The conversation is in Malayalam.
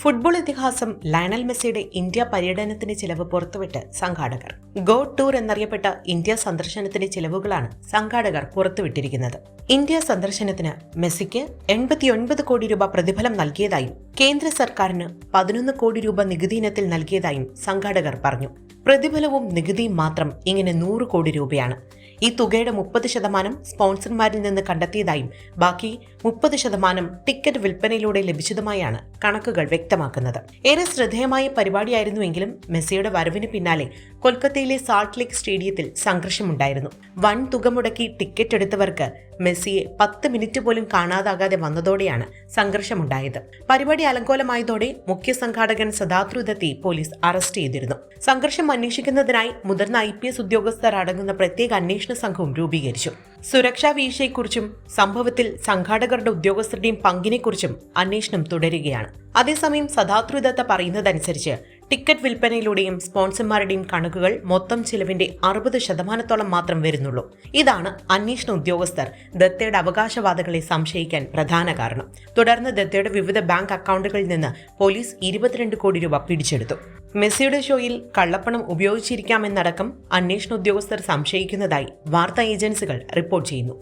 ഫുട്ബോൾ ഇതിഹാസം ലയണൽ മെസ്സിയുടെ ഇന്ത്യ പര്യടനത്തിന്റെ ചിലവ് പുറത്തുവിട്ട് സംഘാടകർ. ഗോ ടൂർ എന്നറിയപ്പെട്ട ഇന്ത്യ സന്ദർശനത്തിന്റെ ചിലവുകളാണ് സംഘാടകർ പുറത്തുവിട്ടിരിക്കുന്നത്. ഇന്ത്യ സന്ദർശനത്തിന് മെസ്സിക്ക് 89 കോടി രൂപ പ്രതിഫലം നൽകിയതായും കേന്ദ്ര സർക്കാരിന് 11 കോടി രൂപ നികുതി ഇനത്തിൽ നൽകിയതായും സംഘാടകർ പറഞ്ഞു. പ്രതിഫലവും നികുതിയും മാത്രം ഇങ്ങനെ 100 കോടി രൂപയാണ്. ഈ തുകയുടെ 30% സ്പോൺസർമാരിൽ നിന്ന് കണ്ടെത്തിയതായും ബാക്കി 30% ടിക്കറ്റ് വിൽപ്പനയിലൂടെ ലഭിച്ചതുമായാണ് കണക്കുകൾ വ്യക്തമാക്കുന്നത്. ഏറെ ശ്രദ്ധേയമായ പരിപാടിയായിരുന്നുവെങ്കിലും മെസ്സിയുടെ വരവിന് പിന്നാലെ കൊൽക്കത്തയിലെ സാൾട്ട് ലേക്ക് സ്റ്റേഡിയത്തിൽ സംഘർഷമുണ്ടായിരുന്നു. വൻ തുക മുടക്കി ടിക്കറ്റ് എടുത്തവർക്ക് മെസ്സിയെ 10 മിനിറ്റ് പോലും കാണാതാകാതെ വന്നതോടെയാണ് സംഘർഷമുണ്ടായത്. പരിപാടി അലങ്കോലമായതോടെ മുഖ്യ സംഘാടകൻ സദാത്രു ദത്തെ പോലീസ് അറസ്റ്റ് ചെയ്തിരുന്നു. സംഘർഷം അന്വേഷിക്കുന്നതിനായി മുതിർന്ന IPS ഉദ്യോഗസ്ഥർ അടങ്ങുന്ന പ്രത്യേക അന്വേഷണ സംഘവും രൂപീകരിച്ചു. സുരക്ഷാ വീഴ്ചയെക്കുറിച്ചും സംഭവത്തിൽ സംഘാടകരുടെ ഉദ്യോഗസ്ഥരുടെയും പങ്കിനെക്കുറിച്ചും അന്വേഷണം തുടരുകയാണ്. അതേസമയം സദാത്രു ദത്ത പറയുന്നതനുസരിച്ച് ടിക്കറ്റ് വിൽപ്പനയിലൂടെയും സ്പോൺസർമാരുടെയും കണക്കുകൾ മൊത്തം ചിലവിന്റെ 60% മാത്രം വരുന്നുള്ളൂ. ഇതാണ് അന്വേഷണ ഉദ്യോഗസ്ഥർ ദത്തയുടെ അവകാശവാദങ്ങളെ സംശയിക്കാൻ പ്രധാന കാരണം. തുടർന്ന് ദത്തയുടെ വിവിധ ബാങ്ക് അക്കൗണ്ടുകളിൽ നിന്ന് പോലീസ് 22 കോടി രൂപ പിടിച്ചെടുത്തു. മെസ്സിയുടെ ഷോയിൽ കള്ളപ്പണം ഉപയോഗിച്ചിരിക്കാമെന്നടക്കം അന്വേഷണ ഉദ്യോഗസ്ഥർ സംശയിക്കുന്നതായി വാർത്താ ഏജൻസികൾ റിപ്പോർട്ട് ചെയ്യുന്നു.